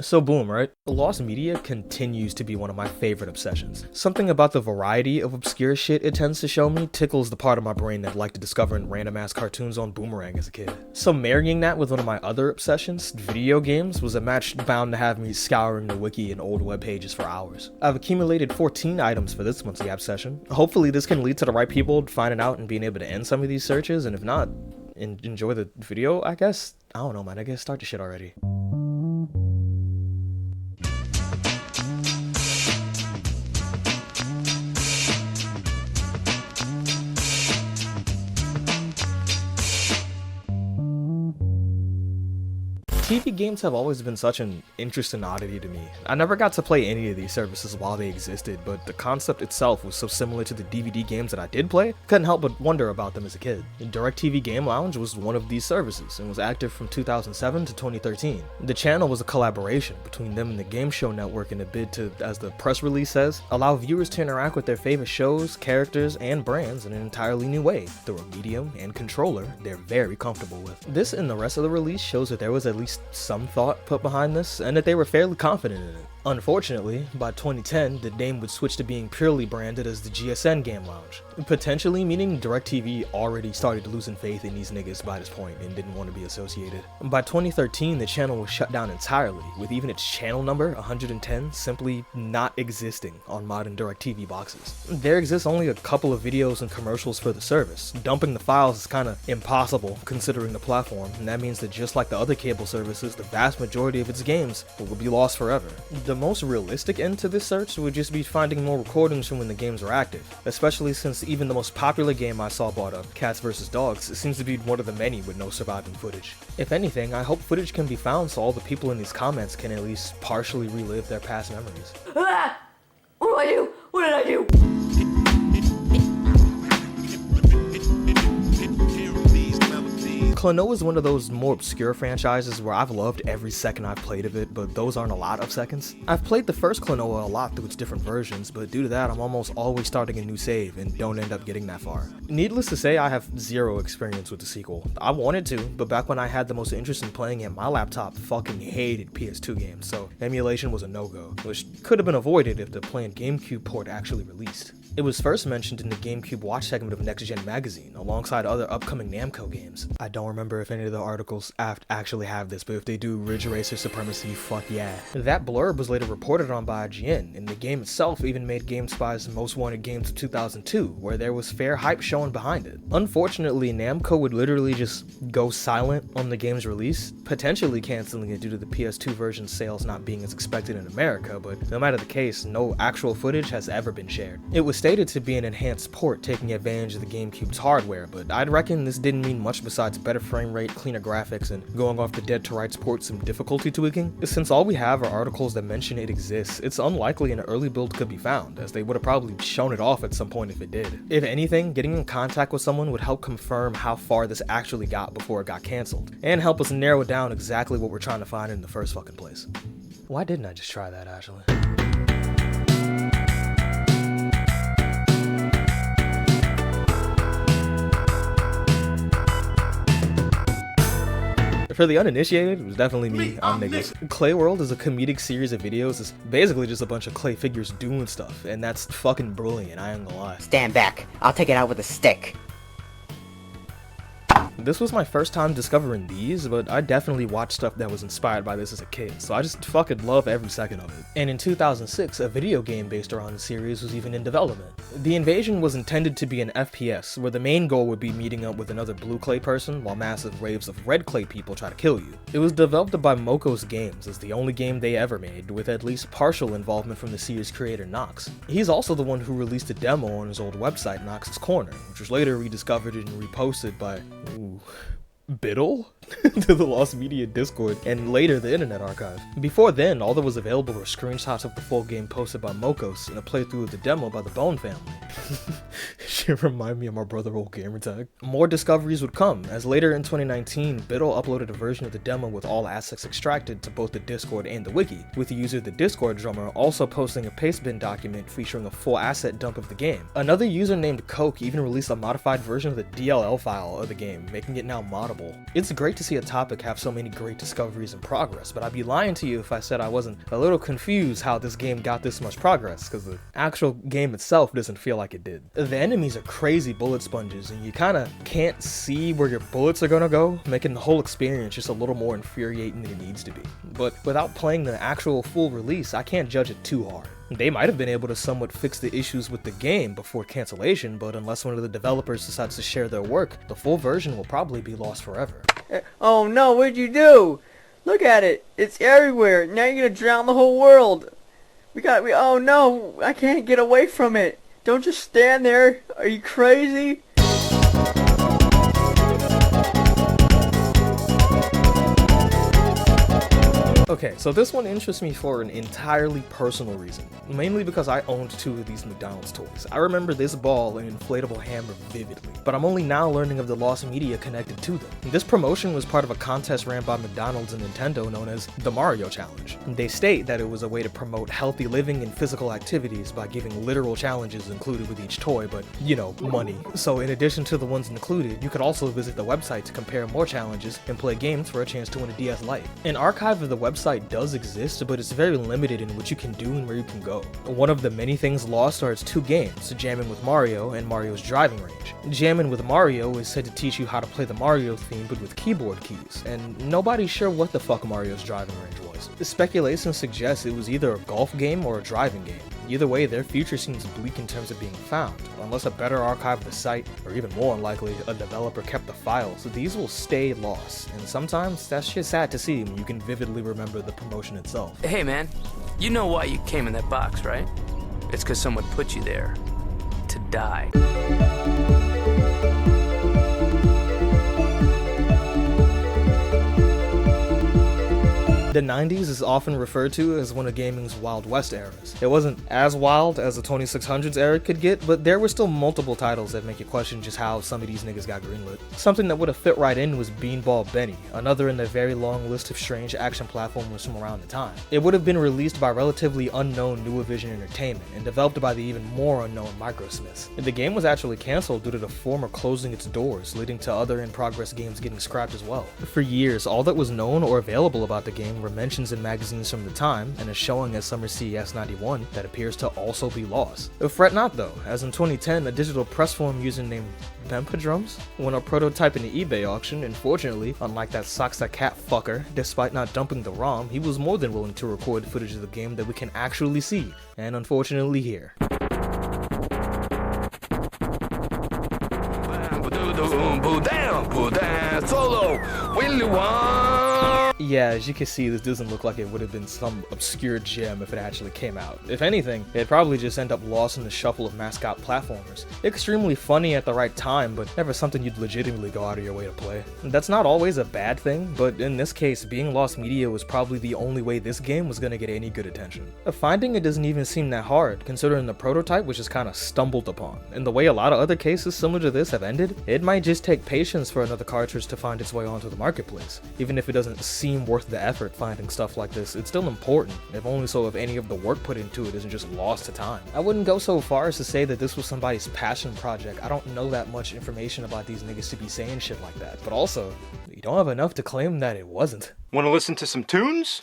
So boom, right? Lost media continues to be one of my favorite obsessions. Something about the variety of obscure shit it tends to show me tickles the part of my brain that liked to discover in random ass cartoons on Boomerang as a kid. So marrying that with one of my other obsessions, video games, was a match bound to have me scouring the wiki and old web pages for hours. I've accumulated 14 items for this monthly app session. Hopefully this can lead to the right people finding out and being able to end some of these searches, and if not, enjoy the video, I guess? I don't know, man, I guess start the shit already. TV games have always been such an interesting oddity to me. I never got to play any of these services while they existed, but the concept itself was so similar to the DVD games that I did play, couldn't help but wonder about them as a kid. DirecTV Game Lounge was one of these services and was active from 2007 to 2013. The channel was a collaboration between them and the Game Show Network in a bid to, as the press release says, allow viewers to interact with their favorite shows, characters, and brands in an entirely new way through a medium and controller they're very comfortable with. This and the rest of the release shows that there was at least some thought put behind this, and that they were fairly confident in it. Unfortunately, by 2010, the name would switch to being purely branded as the GSN Game Lounge, potentially meaning DirecTV already started losing faith in these niggas by this point and didn't want to be associated. By 2013, the channel was shut down entirely, with even its channel number, 110, simply not existing on modern DirecTV boxes. There exists only a couple of videos and commercials for the service. Dumping the files is kinda impossible considering the platform, and that means that just like the other cable services, the vast majority of its games will be lost forever. The most realistic end to this search would just be finding more recordings from when the games were active, especially since even the most popular game I saw brought up, Cats vs. Dogs, seems to be one of the many with no surviving footage. If anything, I hope footage can be found so all the people in these comments can at least partially relive their past memories. Ah! What do I do? What did I do? Klonoa is one of those more obscure franchises where I've loved every second I've played of it, but those aren't a lot of seconds. I've played the first Klonoa a lot through its different versions, but due to that I'm almost always starting a new save and don't end up getting that far. Needless to say, I have zero experience with the sequel. I wanted to, but back when I had the most interest in playing it, my laptop fucking hated PS2 games, so emulation was a no-go, which could have been avoided if the planned GameCube port actually released. It was first mentioned in the GameCube Watch segment of Next Gen magazine, alongside other upcoming Namco games. I don't remember if any of the articles actually have this, but if they do, Ridge Racer Supremacy, fuck yeah. That blurb was later reported on by IGN, and the game itself even made GameSpy's Most Wanted Games of 2002, where there was fair hype shown behind it. Unfortunately, Namco would literally just go silent on the game's release, potentially canceling it due to the PS2 version sales not being as expected in America, but no matter the case, no actual footage has ever been shared. It was stated to be an enhanced port taking advantage of the GameCube's hardware, but I'd reckon this didn't mean much besides better frame rate, cleaner graphics, and going off the Dead to Rights port some difficulty tweaking. Since all we have are articles that mention it exists, it's unlikely an early build could be found, as they would have probably shown it off at some point if it did. If anything, getting in contact with someone would help confirm how far this actually got before it got cancelled, and help us narrow down exactly what we're trying to find in the first fucking place. Why didn't I just try that, actually? For the uninitiated, it was definitely me, I'm niggas. Klay World is a comedic series of videos. It's basically just a bunch of Klay figures doing stuff, and that's fucking brilliant, I ain't gonna lie. Stand back. I'll take it out with a stick. This was my first time discovering these, but I definitely watched stuff that was inspired by this as a kid, so I just fucking love every second of it. And in 2006, a video game based around the series was even in development. The Invasion was intended to be an FPS, where the main goal would be meeting up with another blue Klay person while massive waves of red Klay people try to kill you. It was developed by Mokos Games as the only game they ever made, with at least partial involvement from the series creator Nox. He's also the one who released a demo on his old website, Nox's Corner, which was later rediscovered and reposted by Biddle to the Lost Media Discord, and later the Internet Archive. Before then, all that was available were screenshots of the full game posted by Mokos and a playthrough of the demo by the Bone family. Shit remind me of my brother old gamertag. More discoveries would come, as later in 2019, Biddle uploaded a version of the demo with all assets extracted to both the Discord and the wiki, with the user The Discord Drummer also posting a pastebin document featuring a full asset dump of the game. Another user named Coke even released a modified version of the DLL file of the game, making it now moddable. incredible. It's great to see a topic have so many great discoveries and progress, but I'd be lying to you if I said I wasn't a little confused how this game got this much progress, because the actual game itself doesn't feel like it did. The enemies are crazy bullet sponges, and you kinda can't see where your bullets are gonna go, making the whole experience just a little more infuriating than it needs to be. But without playing the actual full release, I can't judge it too hard. They might have been able to somewhat fix the issues with the game before cancellation, but unless one of the developers decides to share their work, the full version will probably be lost forever. Oh no, what'd you do? Look at it. It's everywhere. Now you're gonna drown the whole world. Oh no, I can't get away from it. Don't just stand there. Are you crazy? Okay, so this one interests me for an entirely personal reason, mainly because I owned 2 of these McDonald's toys. I remember this ball and inflatable hammer vividly, but I'm only now learning of the lost media connected to them. This promotion was part of a contest ran by McDonald's and Nintendo known as the Mario Challenge. They state that it was a way to promote healthy living and physical activities by giving literal challenges included with each toy, but, you know, money. So in addition to the ones included, you could also visit the website to compare more challenges and play games for a chance to win a DS Lite. An archive of the website does exist, but it's very limited in what you can do and where you can go. One of the many things lost are its 2 games, Jammin with Mario and Mario's Driving Range. Jammin with Mario is said to teach you how to play the Mario theme but with keyboard keys, and nobody's sure what the fuck Mario's Driving Range was. The speculation suggests it was either a golf game or a driving game. Either way, their future seems bleak in terms of being found. Unless a better archive of the site, or even more unlikely, a developer kept the files, these will stay lost. And sometimes, that's just sad to see when you can vividly remember the promotion itself. Hey man, you know why you came in that box, right? It's because someone put you there to die. The 90s is often referred to as one of gaming's Wild West eras. It wasn't as wild as the 2600s era could get, but there were still multiple titles that make you question just how some of these niggas got greenlit. Something that would have fit right in was Beanball Benny, another in the very long list of strange action platformers from around the time. It would have been released by relatively unknown Nuavision Entertainment and developed by the even more unknown Microsmiths. The game was actually cancelled due to the former closing its doors, leading to other in-progress games getting scrapped as well. For years, all that was known or available about the game were mentions in magazines from the time, and a showing at Summer CES 91 that appears to also be lost. Fret not though, as in 2010, a digital press forum user named Bempadrums won a prototype in the eBay auction, and fortunately, unlike that Socks That Cat fucker, despite not dumping the ROM, he was more than willing to record footage of the game that we can actually see, and unfortunately hear. Yeah, as you can see, this doesn't look like it would have been some obscure gem if it actually came out. If anything, it'd probably just end up lost in the shuffle of mascot platformers. Extremely funny at the right time, but never something you'd legitimately go out of your way to play. That's not always a bad thing, but in this case, being lost media was probably the only way this game was gonna get any good attention. Finding it doesn't even seem that hard, considering the prototype was just kinda stumbled upon. And the way a lot of other cases similar to this have ended, it might just take patience for another cartridge to find its way onto the marketplace. Even if it doesn't seem worth the effort finding stuff like this, it's still important, if only so if any of the work put into it isn't just lost to time. I wouldn't go so far as to say that this was somebody's passion project. I don't know that much information about these niggas to be saying shit like that, but also, you don't have enough to claim that it wasn't. Want to listen to some tunes?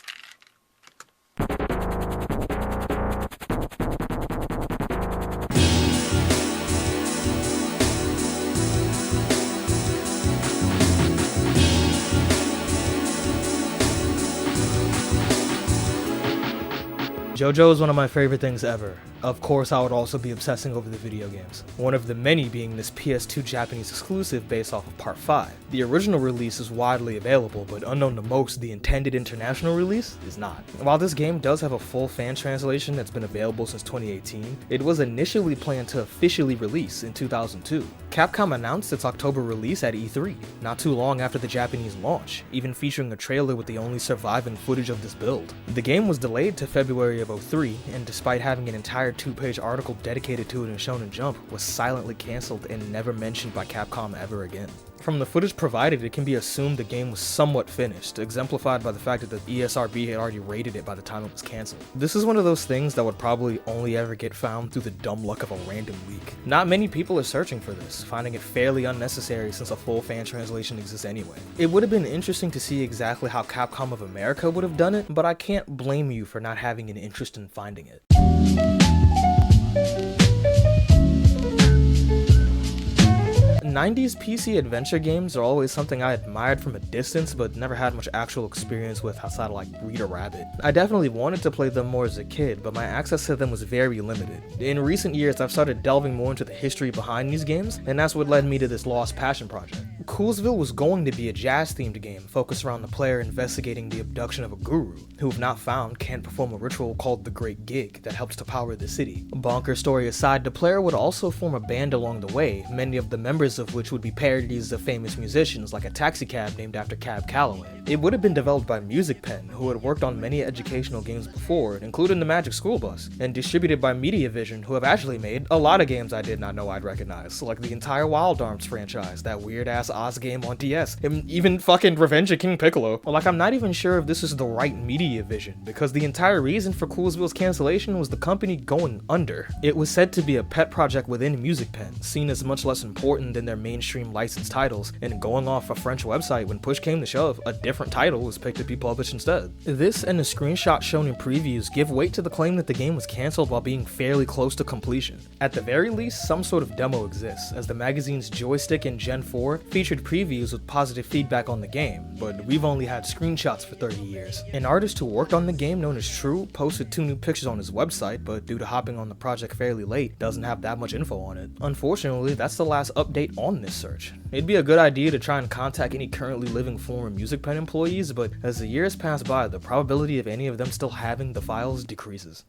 JoJo is one of my favorite things ever. Of course, I would also be obsessing over the video games, one of the many being this PS2 Japanese exclusive based off of Part 5. The original release is widely available, but unknown to most, the intended international release is not. While this game does have a full fan translation that's been available since 2018, it was initially planned to officially release in 2002. Capcom announced its October release at E3, not too long after the Japanese launch, even featuring a trailer with the only surviving footage of this build. The game was delayed to February of '03, and despite having an entire 2-page article dedicated to it in Shonen Jump was silently cancelled and never mentioned by Capcom ever again. From the footage provided, it can be assumed the game was somewhat finished, exemplified by the fact that the ESRB had already rated it by the time it was cancelled. This is one of those things that would probably only ever get found through the dumb luck of a random leak. Not many people are searching for this, finding it fairly unnecessary since a full fan translation exists anyway. It would have been interesting to see exactly how Capcom of America would have done it, but I can't blame you for not having an interest in finding it. 90s PC adventure games are always something I admired from a distance but never had much actual experience with outside of like Rita Rabbit. I definitely wanted to play them more as a kid, but my access to them was very limited. In recent years, I've started delving more into the history behind these games, and that's what led me to this Lost Passion project. Coolsville was going to be a jazz-themed game focused around the player investigating the abduction of a guru, who if not found can't perform a ritual called the Great Gig that helps to power the city. Bonkers story aside, the player would also form a band along the way, many of the members of which would be parodies of famous musicians like a taxi cab named after Cab Calloway. It would have been developed by Music Pen, who had worked on many educational games before, including the Magic School Bus, and distributed by Mediavision, who have actually made a lot of games I did not know I'd recognize, like the entire Wild Arms franchise, that weird-ass Oz game on DS, and even fucking Revenge of King Piccolo. Like, I'm not even sure if this is the right Mediavision, because the entire reason for Coolsville's cancellation was the company going under. It was said to be a pet project within Music Pen, seen as much less important than their mainstream licensed titles, and going off a French website when push came to shove, a different title was picked to be published instead. This and the screenshots shown in previews give weight to the claim that the game was cancelled while being fairly close to completion. At the very least, some sort of demo exists, as the magazine's Joystick and Gen 4 featured previews with positive feedback on the game, but we've only had screenshots for 30 years. An artist who worked on the game known as True posted 2 new pictures on his website, but due to hopping on the project fairly late, doesn't have that much info on it. Unfortunately, that's the last update on this search. It'd be a good idea to try and contact any currently living former Music Pen employees, but as the years pass by, the probability of any of them still having the files decreases.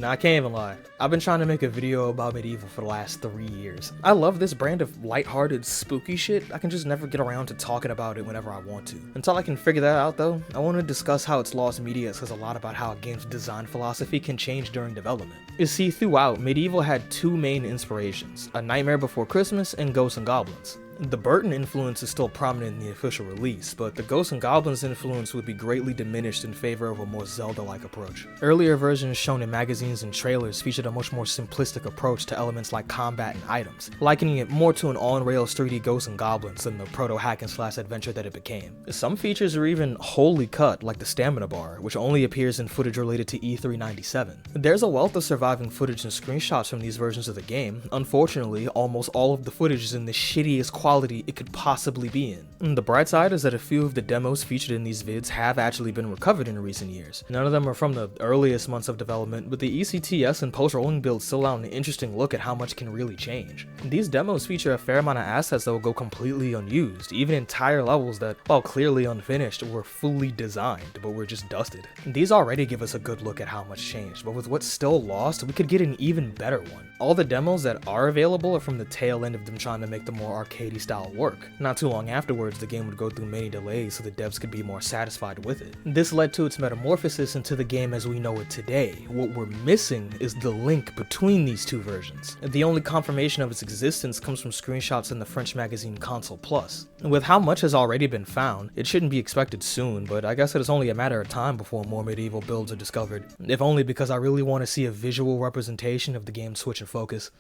Nah, I can't even lie. I've been trying to make a video about Medieval for the last 3 years. I love this brand of lighthearted, spooky shit. I can just never get around to talking about it whenever I want to. Until I can figure that out though, I want to discuss how its lost media says a lot about how a game's design philosophy can change during development. You see, throughout, Medieval had 2 main inspirations, A Nightmare Before Christmas and Ghosts and Goblins. The Burton influence is still prominent in the official release, but the Ghosts and Goblins influence would be greatly diminished in favor of a more Zelda-like approach. Earlier versions shown in magazines and trailers featured a much more simplistic approach to elements like combat and items, likening it more to an on-rails 3D Ghosts and Goblins than the proto-hack-and-slash adventure that it became. Some features are even wholly cut, like the stamina bar, which only appears in footage related to E397. There's a wealth of surviving footage and screenshots from these versions of the game. Unfortunately, almost all of the footage is in the shittiest quality it could possibly be in. The bright side is that a few of the demos featured in these vids have actually been recovered in recent years. None of them are from the earliest months of development, but the ECTS and post-rolling builds still allow an interesting look at how much can really change. These demos feature a fair amount of assets that will go completely unused, even entire levels that, while clearly unfinished, were fully designed, but were just dusted. These already give us a good look at how much changed, but with what's still lost, we could get an even better one. All the demos that are available are from the tail end of them trying to make the more arcadey style work. Not too long afterwards, the game would go through many delays so the devs could be more satisfied with it. This led to its metamorphosis into the game as we know it today. What we're missing is the link between these 2 versions. The only confirmation of its existence comes from screenshots in the French magazine Console Plus. With how much has already been found, it shouldn't be expected soon, but I guess it is only a matter of time before more Medieval builds are discovered, if only because I really want to see a visual representation of the game's switch of focus.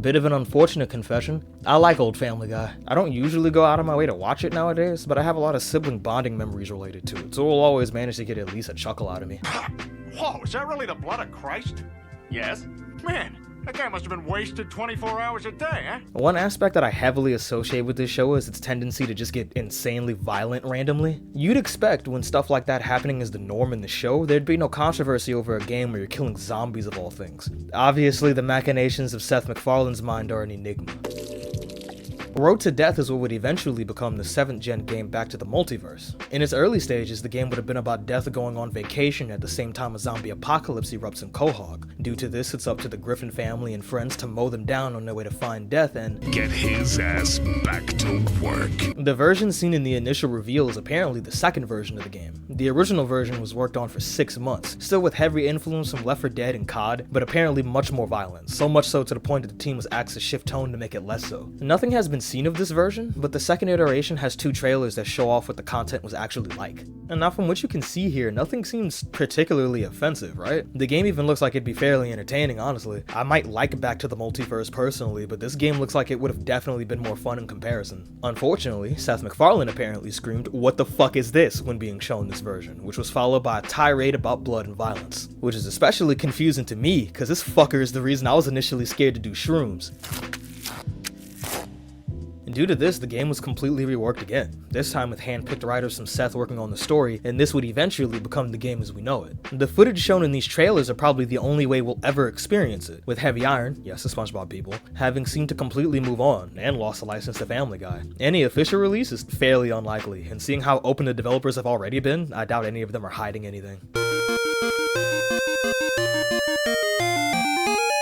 Bit of an unfortunate confession. I like old Family Guy. I don't usually go out of my way to watch it nowadays, but I have a lot of sibling bonding memories related to it, so it'll always manage to get at least a chuckle out of me. Whoa, is that really the blood of Christ? Yes. Man, that guy must have been wasted 24 hours a day, eh? One aspect that I heavily associate with this show is its tendency to just get insanely violent randomly. You'd expect when stuff like that happening is the norm in the show, there'd be no controversy over a game where you're killing zombies of all things. Obviously, the machinations of Seth MacFarlane's mind are an enigma. Road to Death is what would eventually become the 7th gen game Back to the Multiverse. In its early stages, the game would have been about Death going on vacation at the same time a zombie apocalypse erupts in Quahog. Due to this, it's up to the Griffin family and friends to mow them down on their way to find Death and get his ass back to work. The version seen in the initial reveal is apparently the second version of the game. The original version was worked on for 6 months, still with heavy influence from Left 4 Dead and COD, but apparently much more violent, so much so to the point that the team was asked to shift tone to make it less so. Nothing has been seen of this version, but the second iteration has 2 trailers that show off what the content was actually like. And now from what you can see here, nothing seems particularly offensive, right? The game even looks like it'd be fairly entertaining, honestly. I might like Back to the Multiverse personally, but this game looks like it would have definitely been more fun in comparison. Unfortunately, Seth MacFarlane apparently screamed, "What the fuck is this?" when being shown this version, which was followed by a tirade about blood and violence. Which is especially confusing to me, cause this fucker is the reason I was initially scared to do shrooms. And due to this, the game was completely reworked again, this time with hand-picked writers from Seth working on the story, and this would eventually become the game as we know it. The footage shown in these trailers are probably the only way we'll ever experience it, with Heavy Iron, yes the SpongeBob people, having seemed to completely move on, and lost the license to Family Guy. Any official release is fairly unlikely, and seeing how open the developers have already been, I doubt any of them are hiding anything.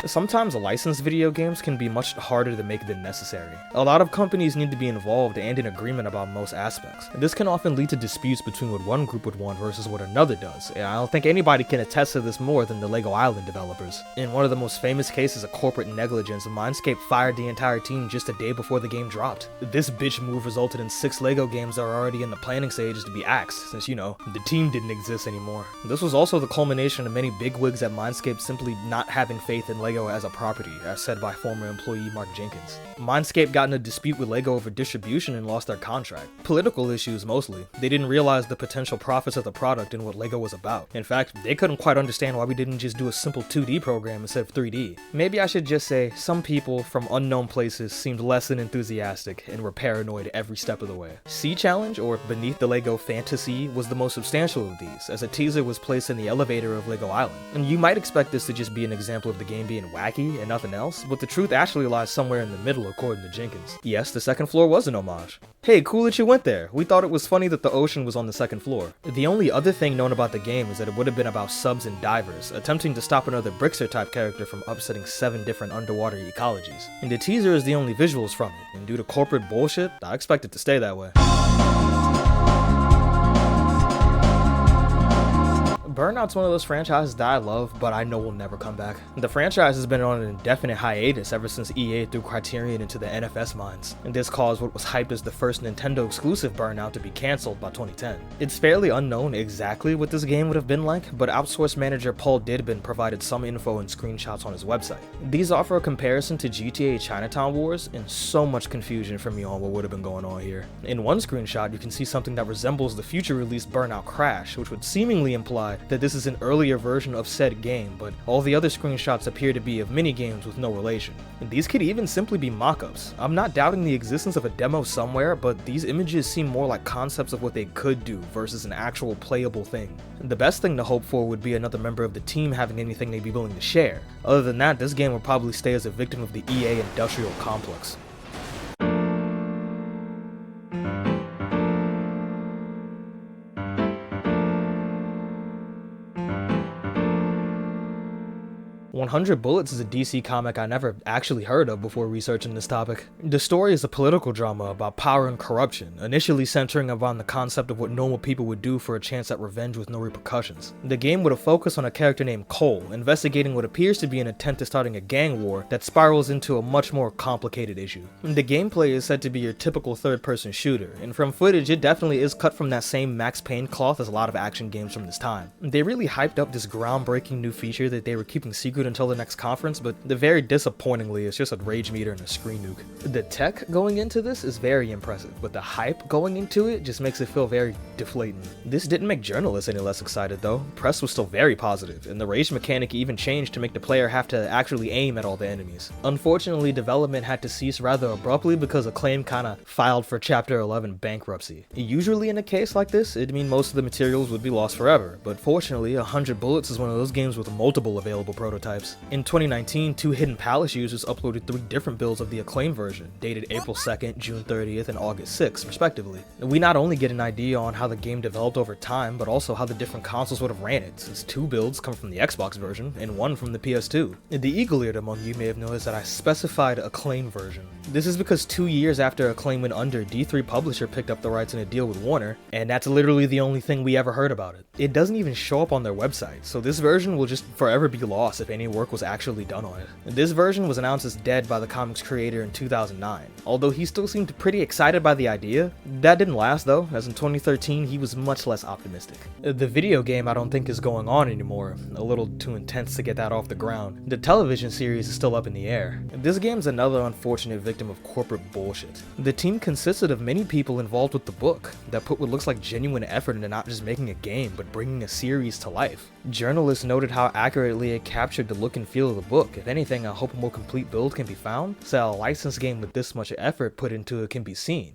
Sometimes licensed video games can be much harder to make than necessary. A lot of companies need to be involved and in agreement about most aspects. This can often lead to disputes between what one group would want versus what another does, and I don't think anybody can attest to this more than the Lego Island developers. In one of the most famous cases of corporate negligence, Mindscape fired the entire team just a day before the game dropped. This bitch move resulted in 6 Lego games that are already in the planning stages to be axed, since, you know, the team didn't exist anymore. This was also the culmination of many bigwigs at Mindscape simply not having faith in Lego as a property, as said by former employee Mark Jenkins. Mindscape got in a dispute with Lego over distribution and lost their contract. Political issues mostly. They didn't realize the potential profits of the product and what Lego was about. In fact, they couldn't quite understand why we didn't just do a simple 2D program instead of 3D. Maybe I should just say, some people from unknown places seemed less than enthusiastic and were paranoid every step of the way. Sea Challenge, or Beneath the Lego Fantasy, was the most substantial of these, as a teaser was placed in the elevator of Lego Island. And you might expect this to just be an example of the game being wacky and nothing else, but the truth actually lies somewhere in the middle according to Jenkins. Yes, the second floor was an homage. Hey, cool that you went there. We thought it was funny that the ocean was on the second floor. The only other thing known about the game is that it would have been about subs and divers, attempting to stop another Brixer type character from upsetting 7 different underwater ecologies. And the teaser is the only visuals from it, and due to corporate bullshit, I expect it to stay that way. Burnout's one of those franchises that I love, but I know will never come back. The franchise has been on an indefinite hiatus ever since EA threw Criterion into the NFS mines, and this caused what was hyped as the first Nintendo exclusive Burnout to be cancelled by 2010. It's fairly unknown exactly what this game would have been like, but outsourced manager Paul Didbin provided some info and screenshots on his website. These offer a comparison to GTA Chinatown Wars, and so much confusion for me on what would have been going on here. In one screenshot, you can see something that resembles the future release Burnout Crash, which would seemingly imply that this is an earlier version of said game, but all the other screenshots appear to be of mini-games with no relation. And these could even simply be mock-ups. I'm not doubting the existence of a demo somewhere, but these images seem more like concepts of what they could do versus an actual playable thing. The best thing to hope for would be another member of the team having anything they'd be willing to share. Other than that, this game would probably stay as a victim of the EA industrial complex. "100 Bullets" is a DC comic I never actually heard of before researching this topic. The story is a political drama about power and corruption, initially centering around the concept of what normal people would do for a chance at revenge with no repercussions. The game would have focused on a character named Cole, investigating what appears to be an attempt at starting a gang war that spirals into a much more complicated issue. The gameplay is said to be your typical third-person shooter, and from footage it definitely is cut from that same Max Payne cloth as a lot of action games from this time. They really hyped up this groundbreaking new feature that they were keeping secret until the next conference, but very disappointingly it's just a rage meter and a screen nuke. The tech going into this is very impressive, but the hype going into it just makes it feel very deflating. This didn't make journalists any less excited though. Press was still very positive, and the rage mechanic even changed to make the player have to actually aim at all the enemies. Unfortunately, development had to cease rather abruptly because Acclaim kinda filed for Chapter 11 bankruptcy. Usually in a case like this, it'd mean most of the materials would be lost forever, but fortunately 100 Bullets is one of those games with multiple available prototypes. games. In 2019, two Hidden Palace users uploaded 3 different builds of the Acclaim version, dated April 2nd, June 30th, and August 6th, respectively. We not only get an idea on how the game developed over time, but also how the different consoles would have ran it, since 2 builds come from the Xbox version and 1 from the PS2. The eagle-eared among you may have noticed that I specified Acclaim version. This is because 2 years after Acclaim went under, D3 Publisher picked up the rights in a deal with Warner, and that's literally the only thing we ever heard about it. It doesn't even show up on their website, so this version will just forever be lost if any work was actually done on it. This version was announced as dead by the comics creator in 2009, although he still seemed pretty excited by the idea. That didn't last though, as in 2013 he was much less optimistic. The video game I don't think is going on anymore, a little too intense to get that off the ground. The television series is still up in the air. This game's another unfortunate victim of corporate bullshit. The team consisted of many people involved with the book that put what looks like genuine effort into not just making a game, but bringing a series to life. Journalists noted how accurately it captured the look and feel of the book. If anything, I hope a more complete build can be found, so a licensed game with this much effort put into it can be seen.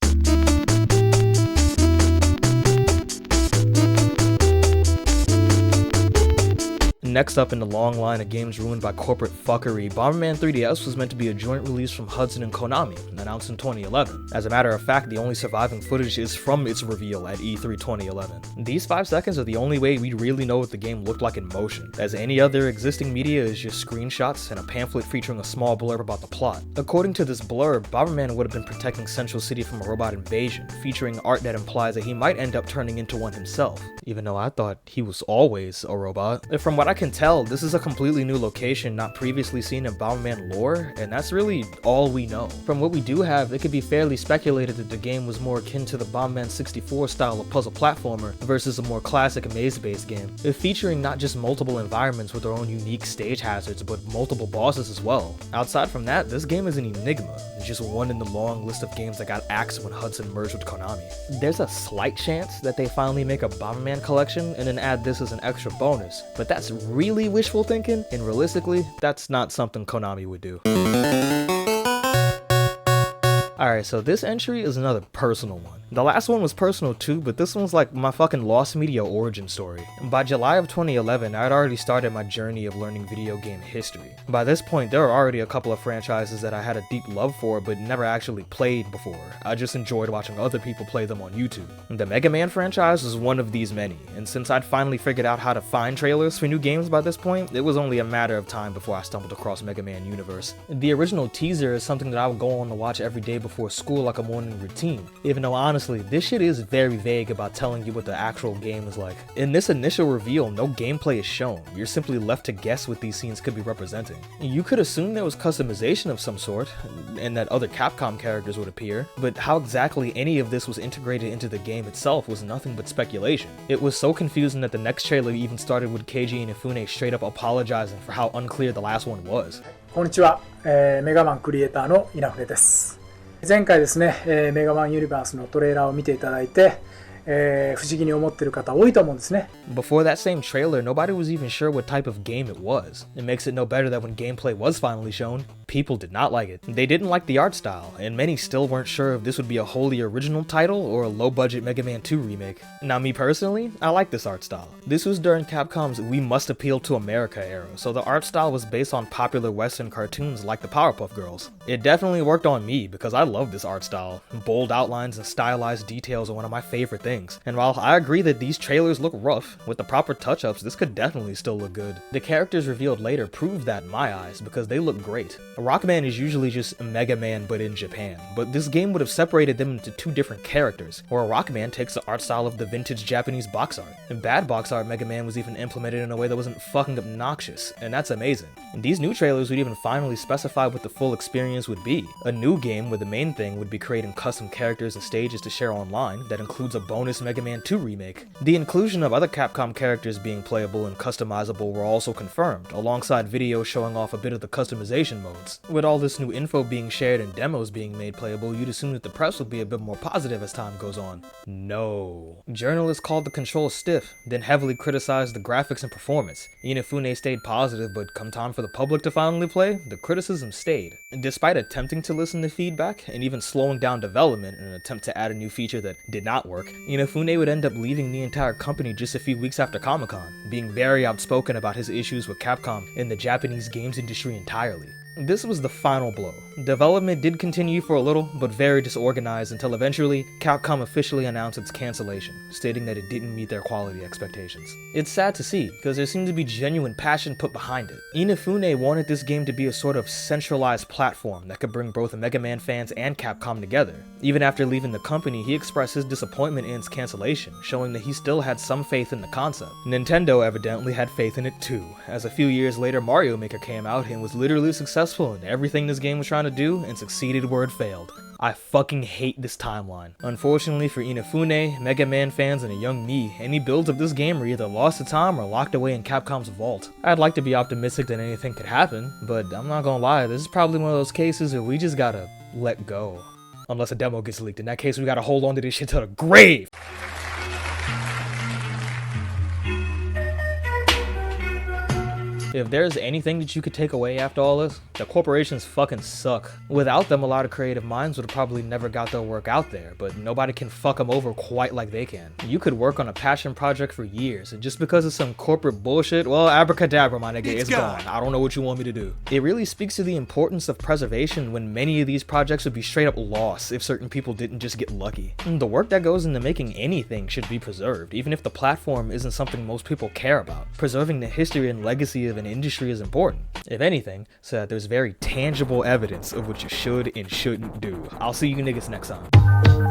Next up in the long line of games ruined by corporate fuckery, Bomberman 3DS was meant to be a joint release from Hudson and Konami, announced in 2011. As a matter of fact, the only surviving footage is from its reveal at E3 2011. These 5 seconds are the only way we really know what the game looked like in motion, as any other existing media is just screenshots and a pamphlet featuring a small blurb about the plot. According to this blurb, Bomberman would have been protecting Central City from a robot invasion, featuring art that implies that he might end up turning into one himself, even though I thought he was always a robot. From what I can tell, this is a completely new location not previously seen in Bomberman lore, and that's really all we know. From what we do have, it could be fairly speculated that the game was more akin to the Bomberman 64 style of puzzle platformer versus a more classic maze-based game, featuring not just multiple environments with their own unique stage hazards, but multiple bosses as well. Outside from that, this game is an enigma, just one in the long list of games that got axed when Hudson merged with Konami. There's a slight chance that they finally make a Bomberman collection and then add this as an extra bonus, but that's really wishful thinking, and realistically, that's not something Konami would do. Alright, so this entry is another personal one. The last one was personal too, but this one's like my fucking Lost Media origin story. By July of 2011, I had already started my journey of learning video game history. By this point, there were already a couple of franchises that I had a deep love for, but never actually played before. I just enjoyed watching other people play them on YouTube. The Mega Man franchise was one of these many, and since I'd finally figured out how to find trailers for new games by this point, it was only a matter of time before I stumbled across Mega Man Universe. The original teaser is something that I would go on to watch every day before school like a morning routine, even though honestly, this shit is very vague about telling you what the actual game is like. In this initial reveal, no gameplay is shown. You're simply left to guess what these scenes could be representing. You could assume there was customization of some sort, and that other Capcom characters would appear, but how exactly any of this was integrated into the game itself was nothing but speculation. It was so confusing that the next trailer even started with Keiji Inafune straight up apologizing for how unclear the last one was. こんにちは、メガマンクリエイターの稲船です。前回ですね、メガマンユニバースのトレーラーを見ていただいて、不思議に思ってる方多いと思うんですね。Before that same trailer, nobody was even sure what type of game it was. It makes it no better that when gameplay was finally shown, people did not like it. They didn't like the art style, and many still weren't sure if this would be a wholly original title or a low-budget Mega Man 2 remake. Now me personally, I like this art style. This was during Capcom's We Must Appeal to America era, so the art style was based on popular Western cartoons like the Powerpuff Girls. It definitely worked on me because I love this art style. Bold outlines and stylized details are one of my favorite things, and while I agree that these trailers look rough, with the proper touch-ups this could definitely still look good. The characters revealed later proved that in my eyes because they look great. Rockman is usually just Mega Man but in Japan, but this game would have separated them into 2 different characters, where Rockman takes the art style of the vintage Japanese box art. In bad box art, Mega Man was even implemented in a way that wasn't fucking obnoxious, and that's amazing. And these new trailers would even finally specify what the full experience would be. A new game where the main thing would be creating custom characters and stages to share online that includes a bonus Mega Man 2 remake. The inclusion of other Capcom characters being playable and customizable were also confirmed, alongside videos showing off a bit of the customization modes. months. With all this new info being shared and demos being made playable, you'd assume that the press would be a bit more positive as time goes on. No. Journalists called the controls stiff, then heavily criticized the graphics and performance. Inafune stayed positive, but come time for the public to finally play, the criticism stayed. Despite attempting to listen to feedback, and even slowing down development in an attempt to add a new feature that did not work, Inafune would end up leaving the entire company just a few weeks after Comic-Con, being very outspoken about his issues with Capcom and the Japanese games industry entirely. This was the final blow. Development did continue for a little, but very disorganized until eventually, Capcom officially announced its cancellation, stating that it didn't meet their quality expectations. It's sad to see, because there seemed to be genuine passion put behind it. Inafune wanted this game to be a sort of centralized platform that could bring both Mega Man fans and Capcom together. Even after leaving the company, he expressed his disappointment in its cancellation, showing that he still had some faith in the concept. Nintendo evidently had faith in it too, as a few years later Mario Maker came out and was literally successful in everything this game was trying to do and succeeded where it failed. I fucking hate this timeline. Unfortunately for Inafune, Mega Man fans, and a young me, any builds of this game were either lost to time or locked away in Capcom's vault. I'd like to be optimistic that anything could happen, but I'm not gonna lie, this is probably one of those cases where we just gotta let go. Unless a demo gets leaked. In that case, we gotta hold on to this shit to the grave! If there's anything that you could take away after all this, the corporations fucking suck. Without them, a lot of creative minds would have probably never got their work out there, but nobody can fuck them over quite like they can. You could work on a passion project for years, and just because of some corporate bullshit, well, abracadabra, my nigga, it's gone. I don't know what you want me to do. It really speaks to the importance of preservation when many of these projects would be straight up lost if certain people didn't just get lucky. The work that goes into making anything should be preserved, even if the platform isn't something most people care about. Preserving the history and legacy of an industry is important, if anything, so that there's very tangible evidence of what you should and shouldn't do. I'll see you niggas next time.